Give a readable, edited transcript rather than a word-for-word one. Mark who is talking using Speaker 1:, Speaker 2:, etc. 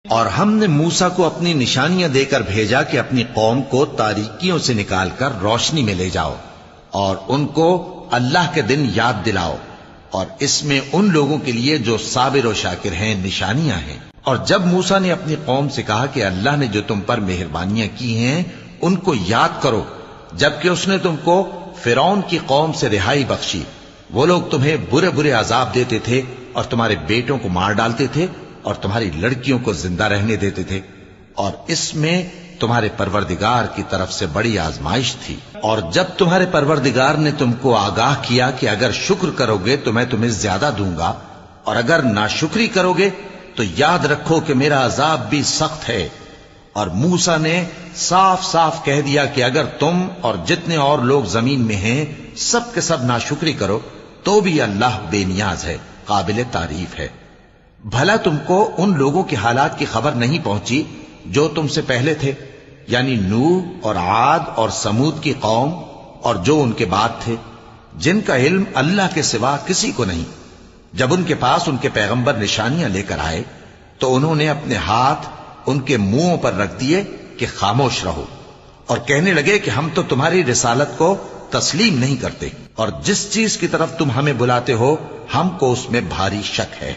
Speaker 1: اور ہم نے موسیٰ کو اپنی نشانیاں دے کر بھیجا کہ اپنی قوم کو تاریکیوں سے نکال کر روشنی میں لے جاؤ اور ان کو اللہ کے دن یاد دلاؤ، اور اس میں ان لوگوں کے لیے جو صابر و شاکر ہیں نشانیاں ہیں۔ اور جب موسیٰ نے اپنی قوم سے کہا کہ اللہ نے جو تم پر مہربانیاں کی ہیں ان کو یاد کرو، جبکہ اس نے تم کو فرعون کی قوم سے رہائی بخشی، وہ لوگ تمہیں برے برے عذاب دیتے تھے اور تمہارے بیٹوں کو مار ڈالتے تھے اور تمہاری لڑکیوں کو زندہ رہنے دیتے تھے، اور اس میں تمہارے پروردگار کی طرف سے بڑی آزمائش تھی۔ اور جب تمہارے پروردگار نے تم کو آگاہ کیا کہ اگر شکر کرو گے تو میں تمہیں زیادہ دوں گا، اور اگر ناشکری کرو گے تو یاد رکھو کہ میرا عذاب بھی سخت ہے۔ اور موسیٰ نے صاف صاف کہہ دیا کہ اگر تم اور جتنے اور لوگ زمین میں ہیں سب کے سب ناشکری کرو تو بھی اللہ بے نیاز ہے، قابل تعریف ہے۔ بھلا تم کو ان لوگوں کے حالات کی خبر نہیں پہنچی جو تم سے پہلے تھے، یعنی نوح اور عاد اور سمود کی قوم اور جو ان کے بعد تھے، جن کا علم اللہ کے سوا کسی کو نہیں۔ جب ان کے پاس ان کے پیغمبر نشانیاں لے کر آئے تو انہوں نے اپنے ہاتھ ان کے منہوں پر رکھ دیے کہ خاموش رہو، اور کہنے لگے کہ ہم تو تمہاری رسالت کو تسلیم نہیں کرتے، اور جس چیز کی طرف تم ہمیں بلاتے ہو ہم کو اس میں بھاری شک ہے۔